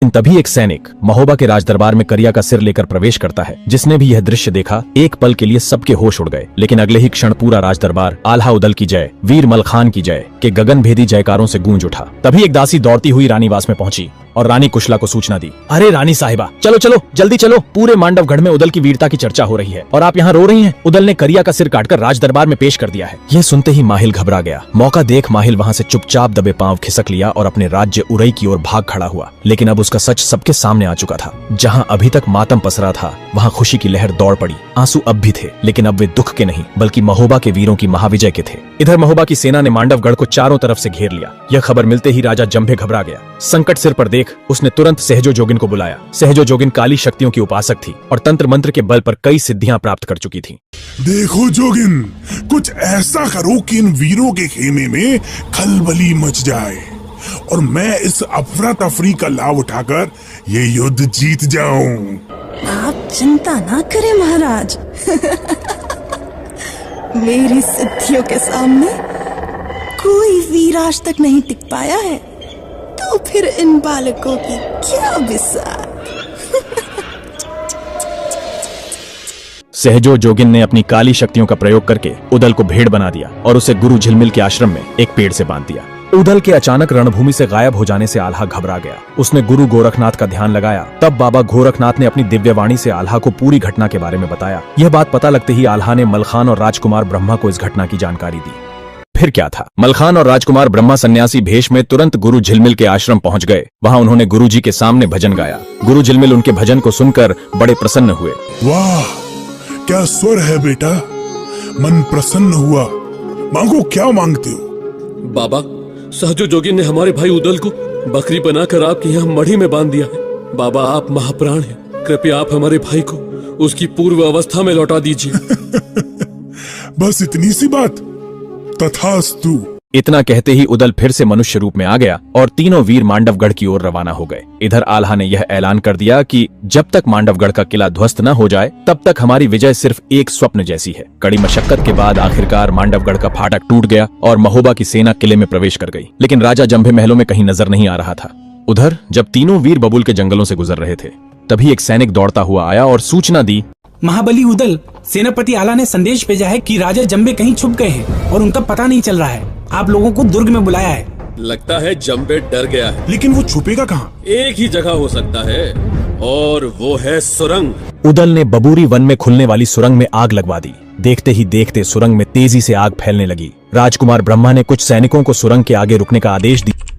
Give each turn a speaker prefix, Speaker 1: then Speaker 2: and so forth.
Speaker 1: तभी एक सैनिक महोबा के राजदरबार में करिया का सिर लेकर प्रवेश करता है। जिसने भी यह दृश्य देखा एक पल के लिए सबके होश उड़ गए, लेकिन अगले ही क्षण पूरा राजदरबार आल्हा उदल की जय, वीर मलखान की जय के गगन भेदी जयकारों से गूंज उठा। तभी एक दासी दौड़ती हुई रानीवास में पहुंची और रानी कुशला को सूचना दी, अरे रानी साहिबा, चलो चलो जल्दी चलो, पूरे मांडवगढ़ में उदल की वीरता की चर्चा हो रही है और आप यहाँ रो रही हैं। उदल ने करिया का सिर काटकर राजदरबार में पेश कर दिया है। यह सुनते ही माहिल घबरा गया। मौका देख माहिल वहाँ से चुपचाप दबे पांव खिसक लिया और अपने राज्य उरई की ओर भाग खड़ा हुआ। लेकिन अब उसका सच सबके सामने आ चुका था। जहाँ अभी तक मातम पसरा था वहाँ खुशी की लहर दौड़ पड़ी। आंसू अब भी थे, लेकिन अब वे दुख के नहीं बल्कि महोबा के वीरों की महाविजय के थे। इधर महोबा की सेना ने मांडवगढ़ को चारों तरफ से घेर लिया। यह खबर मिलते ही राजा जंभे घबरा गया। संकट सिर पर देख उसने तुरंत सहजो जोगिन को बुलाया। सहजो जोगिन काली शक्तियों की उपासक थी और तंत्र मंत्र के बल पर कई सिद्धियां प्राप्त कर चुकी थी।
Speaker 2: देखो जोगिन, कुछ ऐसा करो कि इन वीरों के खेमे में खलबली मच जाए और मैं इस अफरा तफरी का लाभ उठाकर ये युद्ध जीत जाऊं।
Speaker 3: आप चिंता ना करें महाराज। मेरी सिद्धियों के सामने कोई वीर आज तक नहीं टिक पाया है, तो फिर इन बालकों की क्या विसार।
Speaker 1: सहजो जोगिन ने अपनी काली शक्तियों का प्रयोग करके उदल को भेड़ बना दिया और उसे गुरु झिलमिल के आश्रम में एक पेड़ से बांध दिया। उदल के अचानक रणभूमि से गायब हो जाने से आल्हा घबरा गया। उसने गुरु गोरखनाथ का ध्यान लगाया। तब बाबा गोरखनाथ ने अपनी दिव्यवाणी से आल्हा को पूरी घटना के बारे में बताया। यह बात पता लगते ही आल्हा ने मलखान और राजकुमार ब्रह्मा को इस घटना की जानकारी दी। फिर क्या था, मलखान और राजकुमार ब्रह्मा सन्यासी भेष में तुरंत गुरु झिलमिल के आश्रम पहुंच गए। वहां उन्होंने गुरु जी के सामने भजन गाया। गुरु झिलमिल उनके भजन को सुनकर बड़े प्रसन्न हुए।
Speaker 2: वाह, क्या स्वर है बेटा, मन प्रसन्न हुआ। मांगो, क्या मांगते हो?
Speaker 4: बाबा, सहजो जोगिन ने हमारे भाई उदल को बकरी बनाकर आपके यहाँ मढ़ी में बांध दिया है। बाबा, आप महाप्राण हैं, कृपया आप हमारे भाई को उसकी पूर्व अवस्था में लौटा दीजिए।
Speaker 2: बस इतनी सी बात? तथास्तु।
Speaker 1: इतना कहते ही उदल फिर से मनुष्य रूप में आ गया और तीनों वीर मांडवगढ़ की ओर रवाना हो गए। इधर आल्हा ने यह ऐलान कर दिया कि जब तक मांडवगढ़ का किला ध्वस्त न हो जाए तब तक हमारी विजय सिर्फ एक स्वप्न जैसी है। कड़ी मशक्कत के बाद आखिरकार मांडवगढ़ का फाटक टूट गया और महोबा की सेना किले में प्रवेश कर गई। लेकिन राजा जंभे महलों में कहीं नजर नहीं आ रहा था। उधर जब तीनों वीर बबुल के जंगलों से गुजर रहे थे तभी एक सैनिक दौड़ता हुआ आया और सूचना दी,
Speaker 5: महाबली उदल, सेनापति आला ने संदेश भेजा है कि राजा जंबे कहीं छुप गए हैं और उनका पता नहीं चल रहा है। आप लोगों को दुर्ग में बुलाया है।
Speaker 4: लगता है जंबे डर गया है।
Speaker 2: लेकिन वो छुपेगा कहाँ?
Speaker 4: एक ही जगह हो सकता है और वो है सुरंग।
Speaker 1: उदल ने बबूरी वन में खुलने वाली सुरंग में आग लगवा दी। देखते ही देखते सुरंग में तेजी से आग फैलने लगी। राजकुमार ब्रह्मा ने कुछ सैनिकों को सुरंग के आगे रुकने का आदेश दिया।